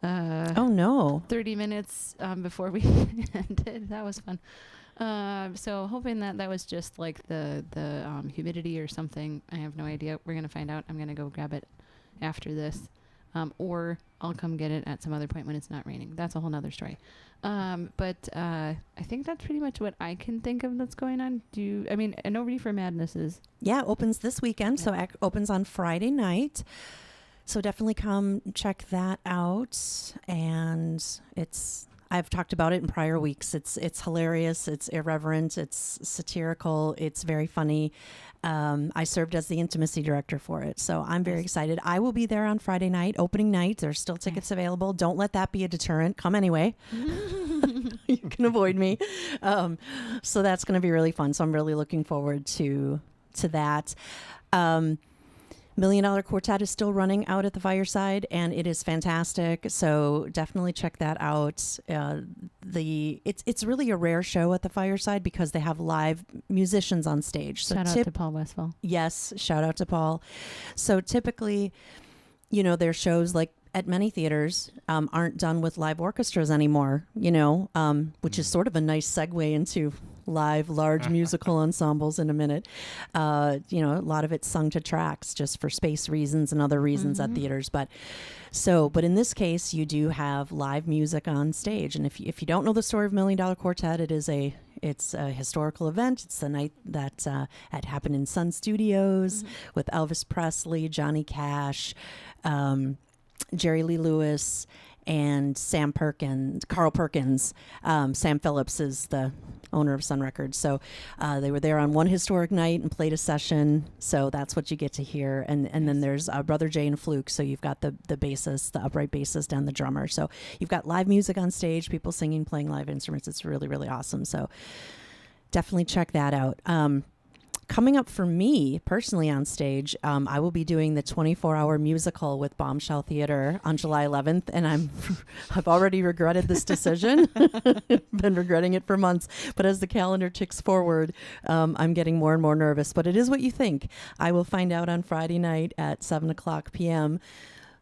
Oh no. 30 minutes before we ended. That was fun. So hoping that was just like the humidity or something. I have no idea. We're going to find out. I'm going to go grab it after this. Or I'll come get it at some other point when it's not raining. That's a whole nother story. But I think that's pretty much what I can think of that's going on. I know Reefer Madness is. Yeah, it opens this weekend. Yeah. So it opens on Friday night. So definitely come check that out. And I've talked about it in prior weeks. It's hilarious. It's irreverent. It's satirical. It's very funny. I served as the intimacy director for it. So I'm very excited. I will be there on Friday night, opening night. There's still tickets available. Don't let that be a deterrent. Come anyway. You can avoid me. So that's going to be really fun. So I'm really looking forward to that. $1 Million Quartet is still running out at the Fireside, and it is fantastic. So definitely check that out. It's really a rare show at the Fireside because they have live musicians on stage. So shout out to Paul Westphal. Yes, shout out to Paul. So typically, their shows like at many theaters aren't done with live orchestras anymore. Which is sort of a nice segue into live large musical ensembles in a minute. A lot of it's sung to tracks just for space reasons and other reasons at theaters. But in this case, you do have live music on stage. And if you don't know the story of $1 Million Quartet, it's a historical event. It's the night that had happened in Sun Studios with Elvis Presley, Johnny Cash, Jerry Lee Lewis, and Carl Perkins. Sam Phillips is the owner of Sun Records. So they were there on one historic night and played a session. So that's what you get to hear. And then there's Brother Jay and Fluke. So you've got the bassist, the upright bassist, and the drummer. So you've got live music on stage, people singing, playing live instruments. It's really, really awesome. So definitely check that out. Coming up for me personally on stage, I will be doing the 24-hour musical with Bombshell Theater on July 11th, and I've already regretted this decision. Been regretting it for months, but as the calendar ticks forward, I'm getting more and more nervous. But it is what you think. I will find out on Friday night at 7:00 p.m.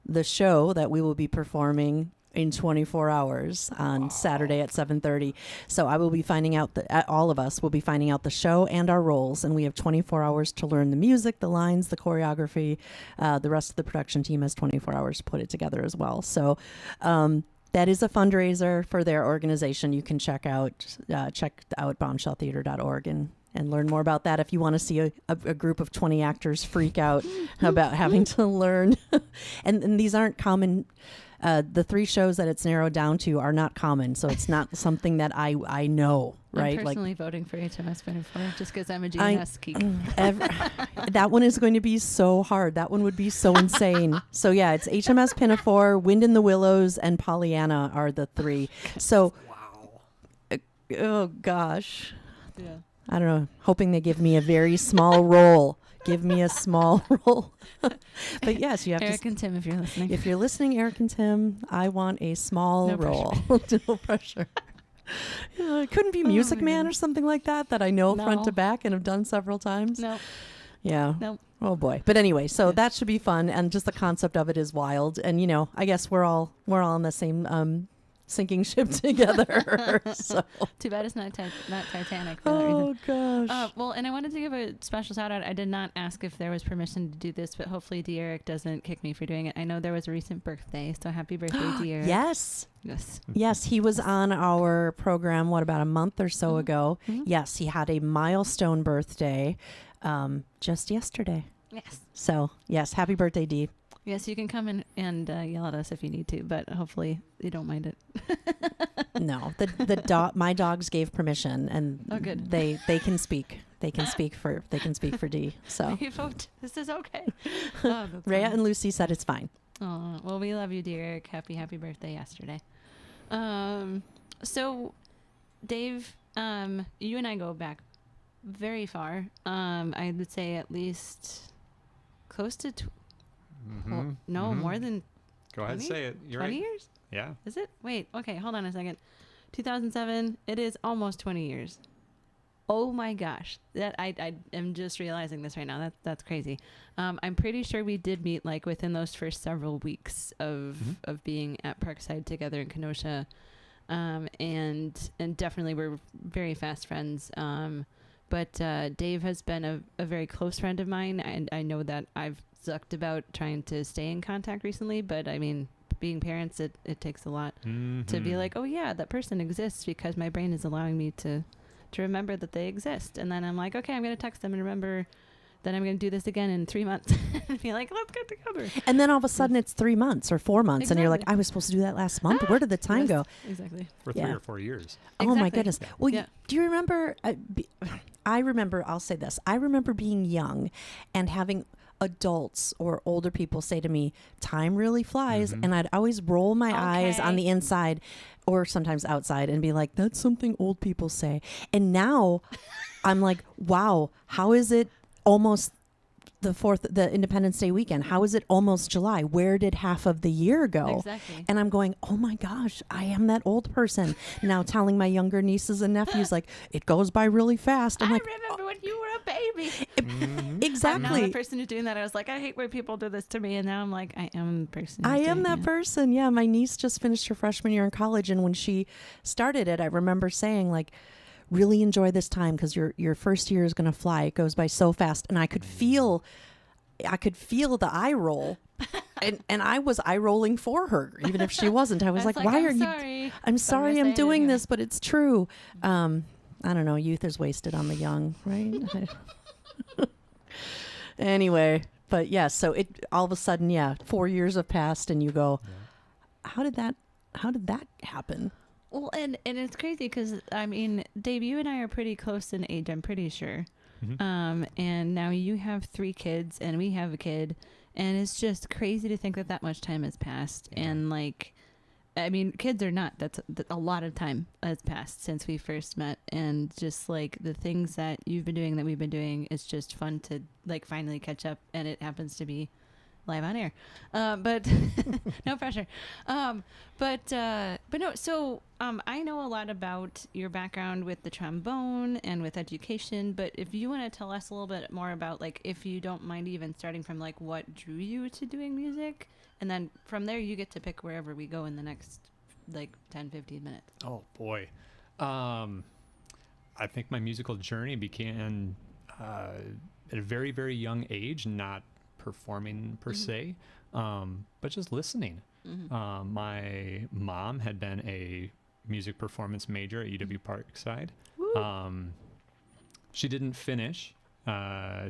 the show that we will be performing in 24 hours on Saturday at 7:30. So I will be finding out all of us will be finding out the show and our roles, and we have 24 hours to learn the music, the lines, the choreography. The rest of the production team has 24 hours to put it together as well. So that is a fundraiser for their organization. You can check out bombshelltheater.org and learn more about that if you want to see a group of 20 actors freak out about having to learn. and these aren't common. The 3 shows that it's narrowed down to are not common, so it's not something that I know, right? I'm personally voting for HMS Pinafore just because I'm a GNS geek. That one is going to be so hard. That one would be so insane. So yeah, it's HMS Pinafore, Wind in the Willows, and Pollyanna are the 3. So, wow. Oh gosh. Yeah. I don't know. Hoping they give me a very small role. Give me a small role. But yes, you have Eric and Tim, if you're listening. If you're listening, Eric and Tim, I want a small role. No pressure. It couldn't be Music Man or something like that I know front to back and have done several times. No. Yeah. No. Oh boy. But anyway, so that should be fun, and just the concept of it is wild. And I guess we're all on the same sinking ship together. So. Too bad it's not Titanic. Oh gosh. Well, and I wanted to give a special shout out. I did not ask if there was permission to do this, but hopefully D'Eric doesn't kick me for doing it. I know there was a recent birthday, so happy birthday, D'Eric. Yes. Yes, he was on our program, about a month or so ago. Mm-hmm. Yes, he had a milestone birthday just yesterday. Yes. So, yes, happy birthday, Dee. Yes, you can come in and yell at us if you need to, but hopefully you don't mind it. No, my dogs gave permission, and good. They can speak. They can speak for Dee. So this is okay. Rhea and Lucy said it's fine. Oh, well, we love you, dear. Happy birthday yesterday. So, Dave, you and I go back very far. I would say at least close to. More than. Go ahead, say it. You're 20 right. years? Yeah. Is it? Wait. Okay. Hold on a second. 2007. It is almost 20 years. Oh my gosh, that I am just realizing this right now. That's crazy. I'm pretty sure we did meet like within those first several weeks of being at Parkside together in Kenosha, and definitely we're very fast friends. But Dave has been a very close friend of mine, and I know that I've sucked about trying to stay in contact recently. But I mean, being parents, it takes a lot to be like, oh yeah, that person exists because my brain is allowing me to remember that they exist. And then I'm like, okay, I'm going to text them and remember that I'm going to do this again in 3 months and be like, let's get together. And then all of a sudden it's 3 months or 4 months and you're like, Exactly. I was supposed to do that last month. Where did the time Yes, go? Exactly. For Yeah. 3 or 4 years. Oh my Exactly. goodness. Well, Yeah. do you remember, I remember, I'll say this. I remember being young and having adults or older people say to me, time really flies. And I'd always roll my eyes on Okay. the inside or sometimes outside and be like, that's something old people say. And now I'm like, wow, how is it almost the Independence Day weekend? How is it almost July? Where did half of the year go? Exactly. And I'm going, oh my gosh, I am that old person now telling my younger nieces and nephews, like, it goes by really fast. I'm I like, remember when you were a baby. "Mm-hmm." I'm now the exactly. person who's doing that. I was like, I hate when people do this to me. And now I'm like, I am the person. I who's am doing that it. person. Yeah. My niece just finished her freshman year in college. And when she started it, I remember saying, like, really enjoy this time because your first year is going to fly. It goes by so fast. And I could feel the eye roll. And I was eye rolling for her, even if she wasn't. I was like, why I'm are you? sorry. I'm But sorry I'm I'm saying it doing anyway. this, but it's true. I don't know. Youth is wasted on the young, right? Anyway, but yeah, so it all of a sudden, yeah, 4 years have passed and you go, how did that happen? Well, and it's crazy because I mean, Dave, you and I are pretty close in age. I'm pretty sure. And now you have 3 kids, and we have a kid, and it's just crazy to think that much time has passed. Yeah. And like, I mean, kids or not, that's a lot of time has passed since we first met, and just like the things that you've been doing that we've been doing, it's just fun to like finally catch up, and it happens to be live on air, but no pressure. But no. So I know a lot about your background with the trombone and with education. But if you want to tell us a little bit more about, like, if you don't mind, even starting from like what drew you to doing music, and then from there you get to pick wherever we go in the next like 10-15 minutes. Oh boy. I think my musical journey began at a very, very young age, not performing per se, but just listening. My mom had been a music performance major at UW Parkside. She didn't finish.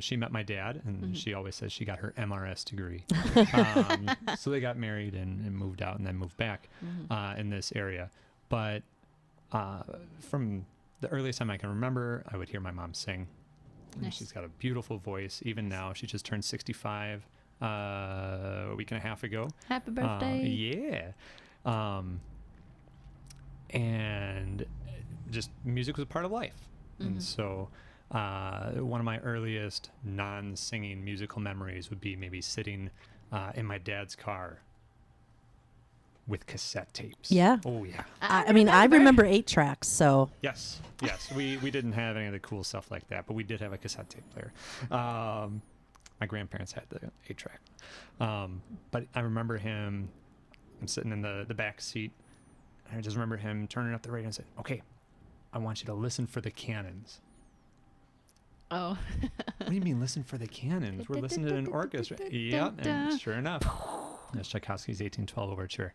She met my dad, and she always says she got her MRS degree. So they got married and moved out and then moved back in this area. But from the earliest time I can remember, I would hear my mom sing. Nice. She's got a beautiful voice. Even now, she just turned 65 a week and a half ago. Happy birthday! Yeah. And just music was a part of life. And so one of my earliest non-singing musical memories would be maybe sitting in my dad's car with cassette tapes. Yeah. Oh, yeah. I mean, I remember 8 tracks, so Yes. We didn't have any of the cool stuff like that, but we did have a cassette tape player. My grandparents had the 8-track. But I remember I'm sitting in the back seat, and I just remember him turning up the radio and saying, okay, I want you to listen for the cannons. Oh, What do you mean, listen for the cannons? We're listening to an orchestra. Yep, and sure enough, that's Tchaikovsky's 1812 Overture,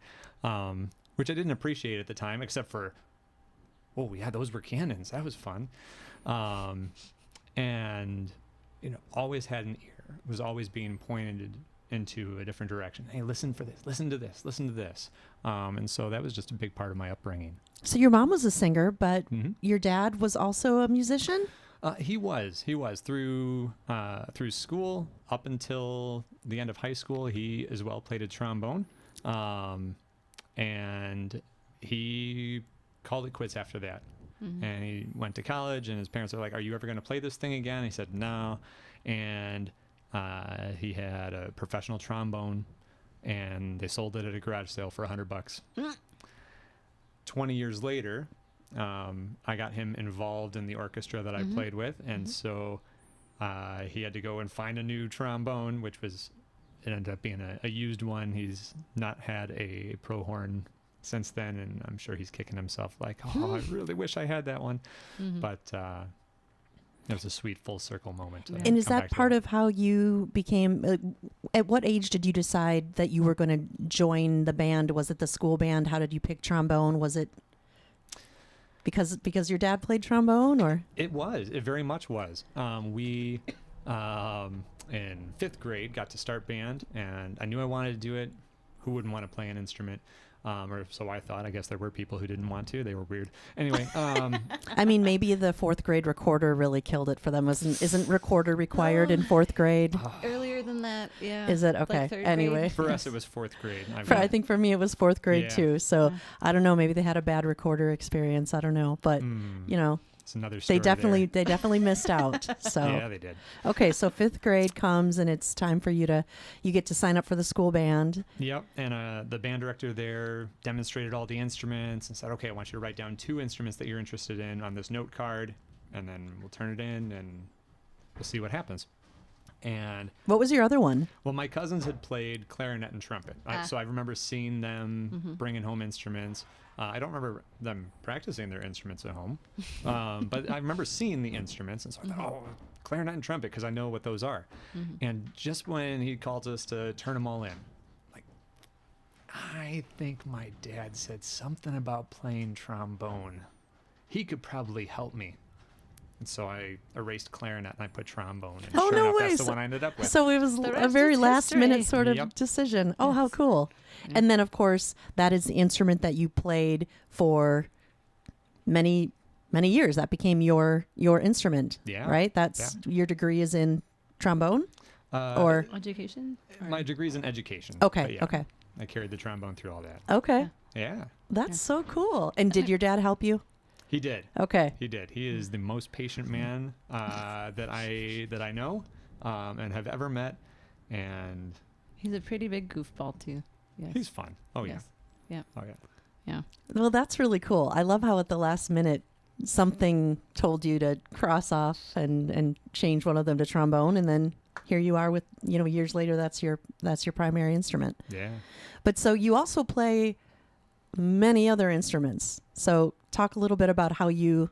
which I didn't appreciate at the time, except for, oh yeah, those were cannons. That was fun. And, always had an ear. It was always being pointed into a different direction. Hey, listen for this. Listen to this. Listen to this. And so that was just a big part of my upbringing. so your mom was a singer, but Mhm. your dad was also a musician? He was through school up until the end of high school. He as well played a trombone, and he called it quits after that. And he went to college, and his parents were like, "Are you ever going to play this thing again?" He said, "No," and he had a professional trombone, and they sold it at a garage sale for $100. 20 years later, I got him involved in the orchestra that I Mhm. played with, and Mhm. so he had to go and find a new trombone, which was it ended up being a used one. He's not had a pro horn since then, and I'm sure he's kicking himself like, oh, I really wish I had that one. Mhm. But it was a sweet full circle moment. to Yeah. And is come that back to part of how you became? At what age did you decide that you were going to join the band? Was it the school band? How did you pick trombone? Was it because your dad played trombone, or? It very much was. We in 5th grade got to start band, and I knew I wanted to do it. Who wouldn't want to play an instrument? Or so I thought. I guess there were people who didn't want to. They were weird. Anyway, I mean, maybe the 4th grade recorder really killed it for them. Isn't recorder required in 4th grade? Earlier than that, yeah. Is it Like okay? 3rd grade. Anyway, for us it was 4th grade. I think for me it was 4th grade Yeah. too. So Yeah. I don't know. Maybe they had a bad recorder experience. I don't know, but you know, it's another story. they definitely missed out. So Yeah, they did. okay, so 5th grade comes and it's time for you get to sign up for the school band. Yep. And the band director there demonstrated all the instruments and said, okay, I want you to write down 2 instruments that you're interested in on this note card, and then we'll turn it in and we'll see what happens. And What was your other one? well, my cousins had played clarinet and trumpet. So I remember seeing them bringing home instruments. I don't remember them practicing their instruments at home, but I remember seeing the instruments, and so I thought, oh, clarinet and trumpet, because I know what those are. And just when he called us to turn them all in, like, I think my dad said something about playing trombone. He could probably help me. And so I erased clarinet and I put trombone. And Oh, sure no enough, way. that's the one I ended up with. So it was The a rest very is last minute history. sort of Yep. decision. Oh, how Yes. cool. Yeah. And then of course, that is the instrument that you played for many years. That became your instrument. Yeah. Right? That's your degree is in trombone or Education? my degree's in education. okay, but yeah, okay. I carried the trombone through all that. Okay. Yeah, That's Yeah. so cool. And did your dad help you? he did. Okay. He did. He is the most patient man that I know and have ever met, and He's a pretty big goofball, too. Yes. he's fun. Oh Yes. yeah. Oh yeah. Well, that's really cool. I love how at the last minute something told you to cross off and change one of them to trombone, and then here you are with years later. That's your primary instrument. Yeah. But so you also play many other instruments. So talk a little bit about how you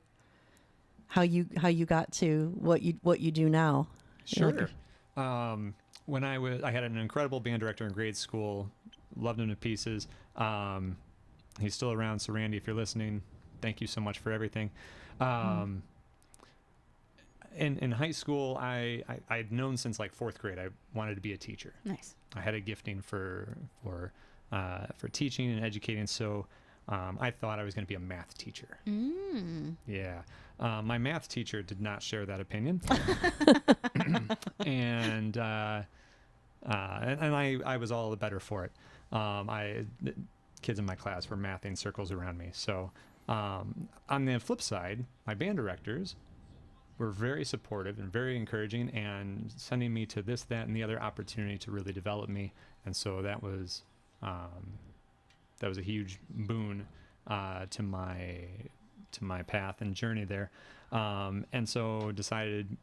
got to what you do now. Sure. When I had an incredible band director in grade school, loved him to pieces. He's still around, so Randy, if you're listening, thank you so much for everything. In high school, I'd known since like 4th grade I wanted to be a teacher. Nice. I had a gifting for teaching and educating, so I thought I was going to be a math teacher. Mm. Yeah. My math teacher did not share that opinion. and I was all the better for it. The kids in my class were mathing circles around me. So on the flip side, my band directors were very supportive and very encouraging and sending me to this, that, and the other opportunity to really develop me. And so that was a huge boon to my path and journey there. And so decided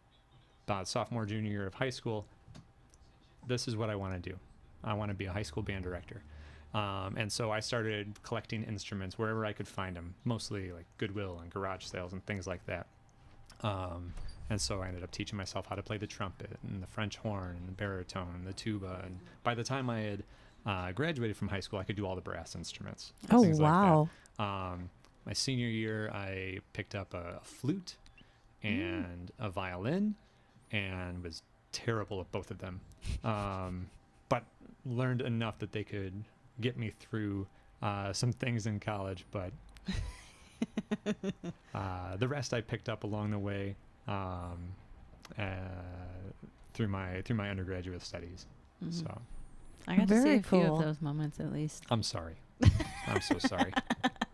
about sophomore, junior year of high school, this is what I want to do. I want to be a high school band director. And so I started collecting instruments wherever I could find them, mostly like Goodwill and garage sales and things like that. And so I ended up teaching myself how to play the trumpet and the French horn and the baritone and the tuba. And by the time I had graduated from high school, I could do all the brass instruments. Oh, things like that. wow. My senior year, I picked up a flute and a violin and was terrible at both of them. But learned enough that they could get me through some things in college. But the rest I picked up along the way through my undergraduate studies. Mhm. So I got to see Very a few cool. of those moments at least. I'm sorry. I'm so sorry.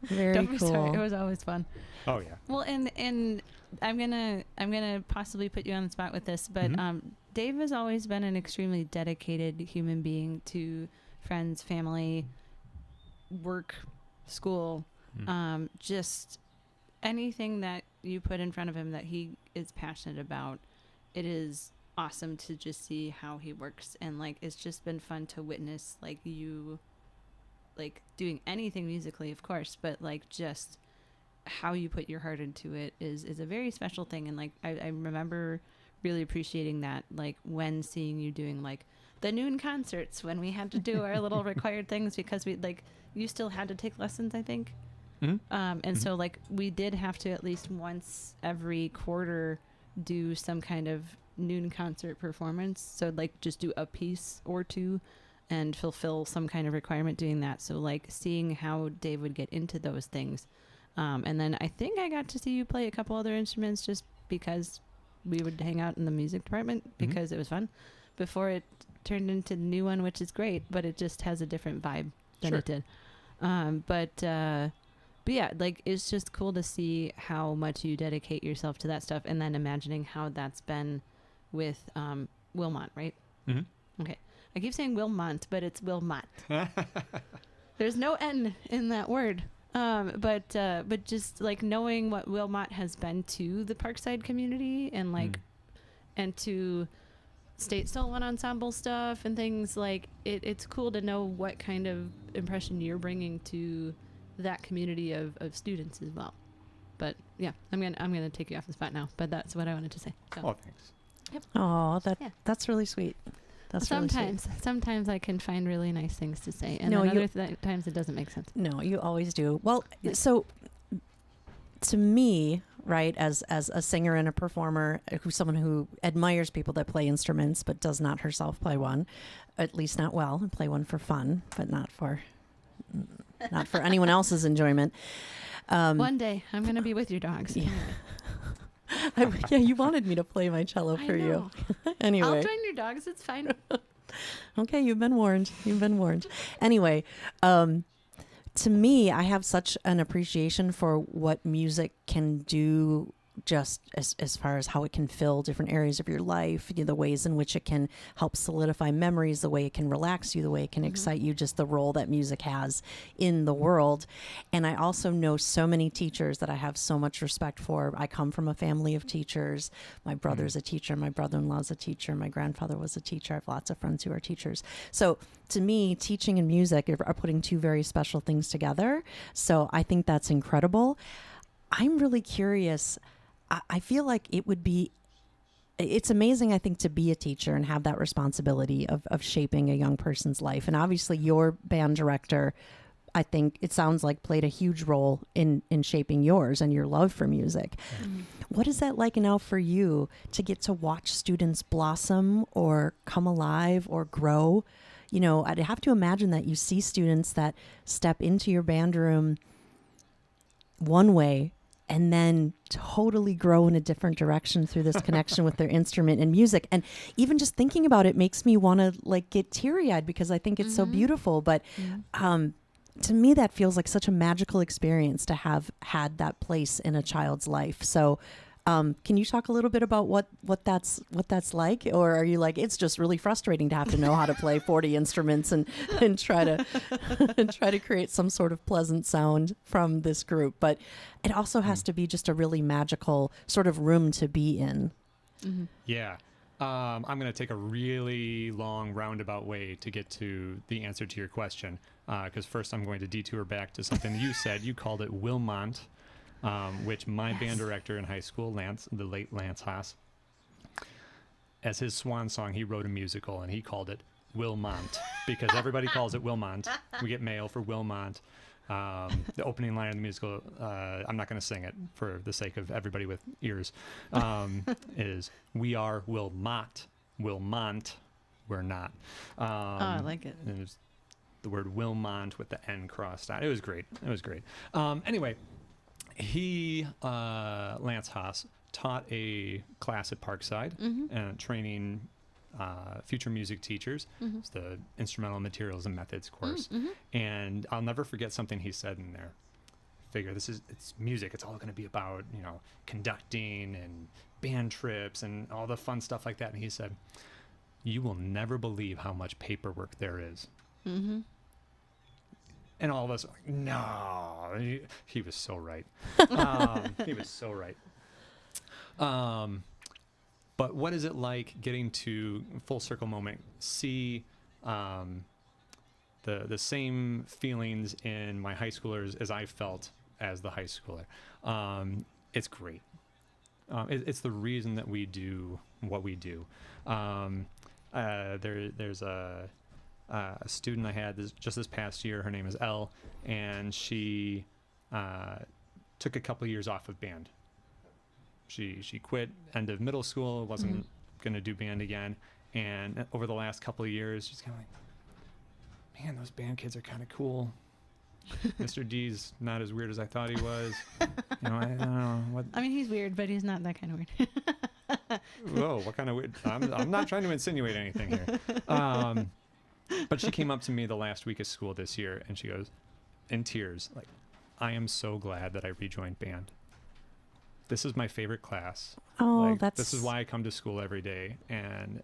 Very Don't be cool. sorry. It was always fun. Oh yeah. Well, and I'm gonna possibly put you on the spot with this, but Mhm. Dave has always been an extremely dedicated human being to friends, family, work, school. Mm. Just anything that you put in front of him that he is passionate about, it is awesome to just see how he works. And like, it's just been fun to witness like you like doing anything musically, of course, but like just how you put your heart into it is a very special thing. And like, I remember really appreciating that, like when seeing you doing like the noon concerts when we had to do our little required things, because we like, you still had to take lessons, I think. And so like we did have to at least once every quarter do some kind of noon concert performance. So like just do a piece or two and fulfill some kind of requirement doing that. So like seeing how Dave would get into those things. And then I think I got to see you play a couple other instruments just because we would hang out in the music department because it was fun before it turned into the new one, which is great, but it just has a different vibe than it did. But yeah, like it's just cool to see how much you dedicate yourself to that stuff, and then imagining how that's been with Wilmot, right? Okay. I keep saying Wilmont, but it's Wilmot. There's no N in that word. But just like knowing what Wilmot has been to the Parkside community and like, and to state solo and ensemble stuff and things like it's cool to know what kind of impression you're bringing to that community of students as well. But yeah, I'm gonna take you off the spot now, but that's what I wanted to say. So. Oh, thanks. Yep. Oh, Yeah. That's really sweet. That's really sweet. Sometimes I can find really nice things to say, and No, then other times it doesn't make sense. No, you always do. Well, so to me, right, as a singer and a performer, who's someone who admires people that play instruments but does not herself play one, at least not well, and play one for fun, but not for anyone else's enjoyment. One day I'm going to be with your dogs. Yeah. Yeah, you wanted me to play my cello for you. Anyway. I'll join your dogs. It's fine. Okay, you've been warned. Anyway, to me, I have such an appreciation for what music can do, just as far as how it can fill different areas of your life, the ways in which it can help solidify memories, the way it can relax you, the way it can excite you, just the role that music has in the world. And I also know so many teachers that I have so much respect for. I come from a family of teachers. My brother's a teacher. My brother-in-law's a teacher. My grandfather was a teacher. I have lots of friends who are teachers. So to me, teaching and music are putting two very special things together. So I think that's incredible. I'm really curious. I feel like it's amazing, I think, to be a teacher and have that responsibility of shaping a young person's life. And obviously your band director, I think it sounds like played a huge role in shaping yours and your love for music. What is that like now for you to get to watch students blossom or come alive or grow? You know, I'd have to imagine that you see students that step into your band room one way and then totally grow in a different direction through this connection with their instrument and music. And even just thinking about it makes me want to like get teary-eyed because I think it's so beautiful. But to me, that feels like such a magical experience to have had that place in a child's life. So can you talk a little bit about what that's like? Or are you like, it's just really frustrating to have to know how to play 40 instruments and try to and try to create some sort of pleasant sound from this group? But it also has to be just a really magical sort of room to be in. Yeah. I'm going to take a really long roundabout way to get to the answer to your question. Because first I'm going to detour back to something you said. You called it Wilmont. Which my band director in high school, the late Lance Haas, as his swan song, he wrote a musical and he called it Wilmont because everybody calls it Wilmont. We get mail for Wilmont. The opening line of the musical, I'm not going to sing it for the sake of everybody with ears, is "We are Wilmot, Wilmont, we're not." I like it. And it was the word Wilmont with the N crossed out. It was great. Anyway. He, Lance Haas, taught a class at Parkside, training future music teachers. It's the instrumental materials and methods course. And I'll never forget something he said in there. Figure it's music. It's all going to be about, conducting and band trips and all the fun stuff like that. And he said, "You will never believe how much paperwork there is." And all of us, were like, no, he was so right. He was so right. But what is it like getting to full circle moment, see the same feelings in my high schoolers as I felt as the high schooler? It's great. It's the reason that we do what we do. There's a student I had just this past year. Her name is Elle, and she took a couple years off of band. She quit end of middle school, wasn't going to do band again, and over the last couple of years, she's kind of like, man, those band kids are kind of cool. Mr. D's not as weird as I thought he was. You know, I don't know what. I mean, he's weird, but he's not that kind of weird. Whoa, what kind of weird? I'm not trying to insinuate anything here. But she came up to me the last week of school this year, and she goes, in tears, like, I am so glad that I rejoined band. This is my favorite class. Oh, Like, that's this is why I come to school every day, and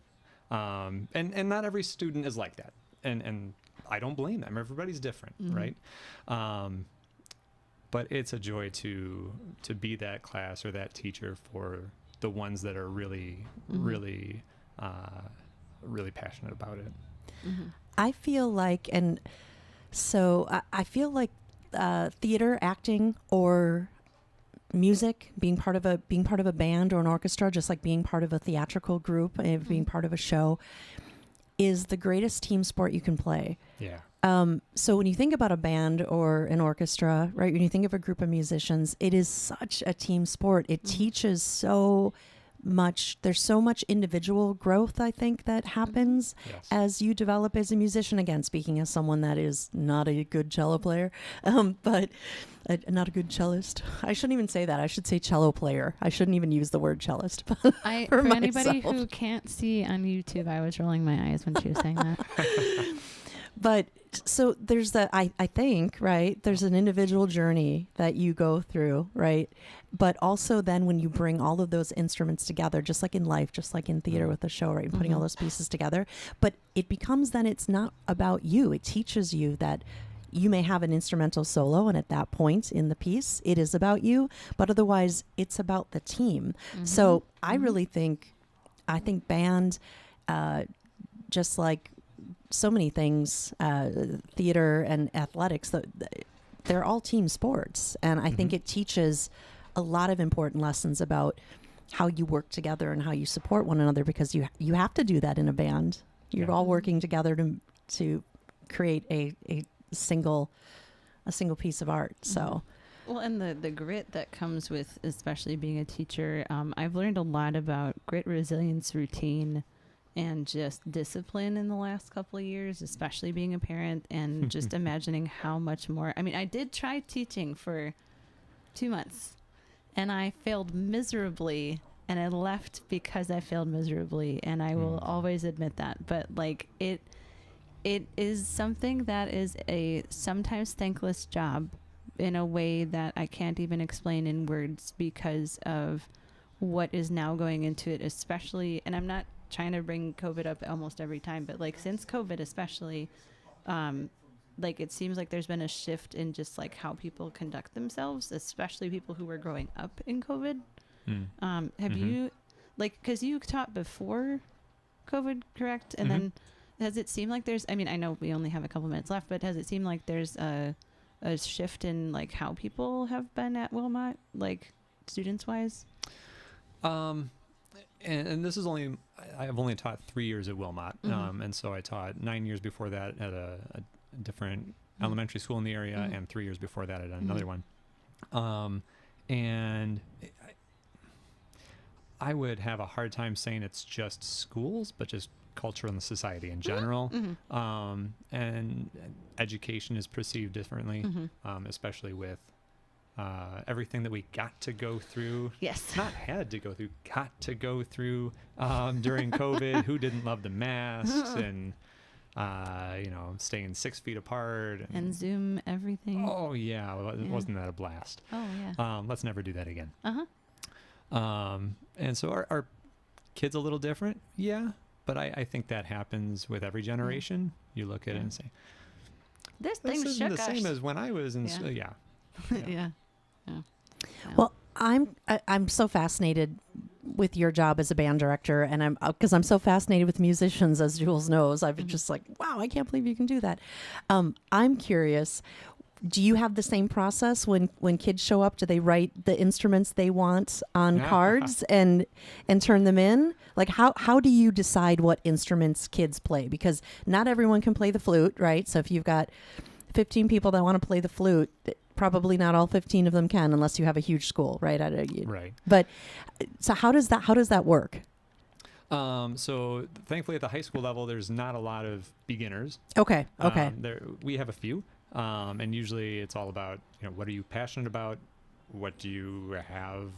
not every student is like that, and I don't blame them. Everybody's different, right? But it's a joy to be that class or that teacher for the ones that are really, really passionate about it. I feel like, and so I feel like theater, acting, or music, being part of a band or an orchestra, just like being part of a theatrical group and being part of a show, is the greatest team sport you can play. Yeah. So when you think about a band or an orchestra, right, when you think of a group of musicians, it is such a team sport. It teaches so much. There's so much individual growth, I think, that happens Yes. as you develop as a musician. Again, speaking as someone that is not a good cello player, but not a good cellist. I shouldn't even say that. I should say cello player. I shouldn't even use the word cellist. For for anybody myself. who can't see on YouTube, I was rolling my eyes when she was saying that. But so there's that, I think, right? There's an individual journey that you go through, right? But also then when you bring all of those instruments together, just like in life, just like in theater with the show, right? And putting all those pieces together. But it becomes then it's not about you. It teaches you that you may have an instrumental solo, and at that point in the piece, it is about you. But otherwise, it's about the team. So I really think, band, just like so many things, theater and athletics, they're all team sports. And I think it teaches a lot of important lessons about how you work together and how you support one another, because you have to do that in a band. You're all working together to create a single piece of art. So Well, and the grit that comes with, especially being a teacher, I've learned a lot about grit, resilience, routine, and just discipline in the last couple of years, especially being a parent, and just imagining how much more. I mean, I did try teaching for 2 months, and I failed miserably, and I left because I failed miserably, and I will always admit that. But like it is something that is a sometimes thankless job in a way that I can't even explain in words because of what is now going into it, especially, and I'm not trying to bring COVID up almost every time, but like since COVID especially, like it seems like there's been a shift in just like how people conduct themselves, especially people who were growing up in COVID. Have you, like, because you taught before COVID, correct? And then has it seemed like there's, I mean, I know we only have a couple minutes left, but has it seemed like there's a shift in like how people have been at Wilmot, like students wise? And this is I've only taught 3 years at Wilmot. And so I taught 9 years before that at a different elementary school in the area, and 3 years before that at another one. And I would have a hard time saying it's just schools, but just culture and society in general. And education is perceived differently, especially with everything that we got to go through. Yes. Not had to go through, got to go through during COVID. Who didn't love the masks and, staying 6 feet apart. And Zoom everything. Oh, yeah. Wasn't that a blast? Oh, yeah. Let's never do that again. And so are kids a little different? Yeah. But I think that happens with every generation. You look at it and say, this This thing isn't shook the us. same as when I was in. Yeah. Yeah. Yeah. Well, I'm so fascinated with your job as a band director, and I'm so fascinated with musicians, as Jules knows. I've been just like, wow, I can't believe you can do that. I'm curious. Do you have the same process when kids show up? Do they write the instruments they want on cards and turn them in? Like how do you decide what instruments kids play? Because not everyone can play the flute, right? So if you've got 15 people that want to play the flute, probably not all 15 of them can, unless you have a huge school, right? Right. But so how does that work? So thankfully at the high school level, there's not a lot of beginners. Okay. We have a few, and usually it's all about, what are you passionate about? What do you have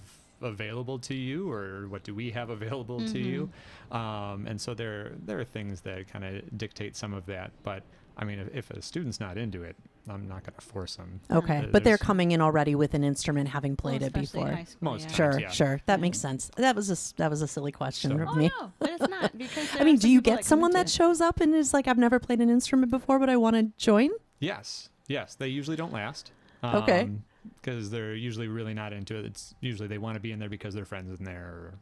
available to you, or what do we have available to you? And so there are things that kind of dictate some of that. But I mean, if a student's not into it, I'm not going to force them. Okay. But they're coming in already with an instrument, having played it especially before. high school, Most yeah. times. Sure, Yeah. sure. That Yeah. makes sense. That was a silly question So- of Oh me. no, but it's not because. I mean, do you get someone that shows up and is like, I've never played an instrument before, but I want to join? Yes. They usually don't last. Okay. Because they're usually really not into it. It's usually they want to be in there because their friends in there.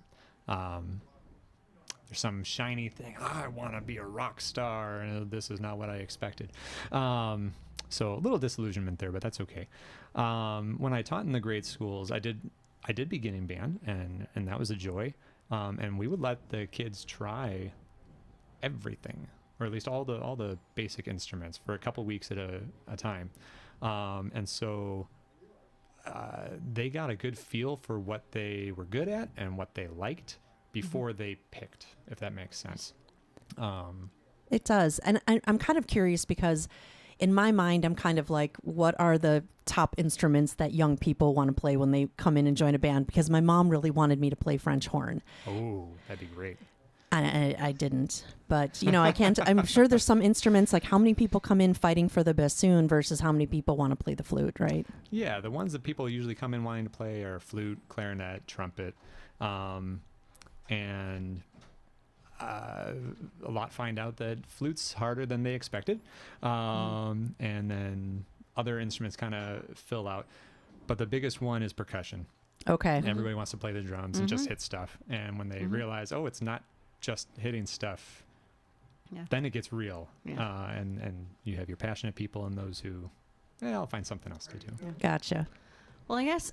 Or, there's some shiny thing. I want to be a rock star, and this is not what I expected. So a little disillusionment there, but that's okay. When I taught in the grade schools, I did beginning band, and that was a joy. And we would let the kids try everything, or at least all the basic instruments for a couple weeks at a time. And so they got a good feel for what they were good at and what they liked before they picked, if that makes sense. It does. And I'm kind of curious because in my mind, I'm kind of like, what are the top instruments that young people want to play when they come in and join a band? Because my mom really wanted me to play French horn. Oh, that'd be great. I didn't, but I can't. I'm sure there's some instruments, like how many people come in fighting for the bassoon versus how many people want to play the flute, right? Yeah, the ones that people usually come in wanting to play are flute, clarinet, trumpet, and a lot find out that flute's harder than they expected, and then other instruments kind of fill out. But the biggest one is percussion. Okay. Everybody wants to play the drums and just hit stuff, and when they realize, oh, it's not just hitting stuff, then it gets real. Yeah. And you have your passionate people and those who, I'll find something else to do. Gotcha. Well, I guess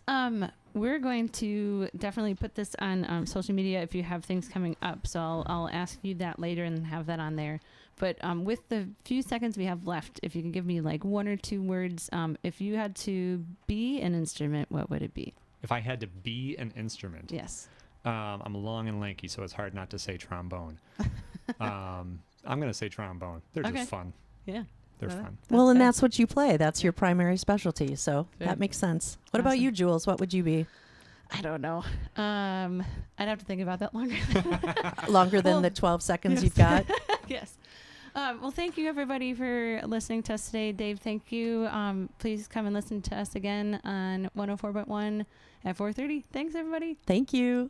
we're going to definitely put this on social media if you have things coming up. So I'll ask you that later and have that on there. But with the few seconds we have left, if you can give me like one or two words, if you had to be an instrument, what would it be? If I had to be an instrument, Yes. I'm long and lanky, so it's hard not to say trombone. I'm going to say trombone. They're Okay. just fun. Yeah. They're Well, fun. Well, and fair. that's what you play. That's your primary specialty. So Fair. that makes sense. What about Awesome. you, Jules? What would you be? I don't know. I'd have to think about that longer. Longer than Well, the 12 seconds yes. you've got? Yes. Well, thank you everybody for listening to us today. Dave, thank you. Please come and listen to us again on 104.1 at 4:30. Thanks, everybody. Thank you.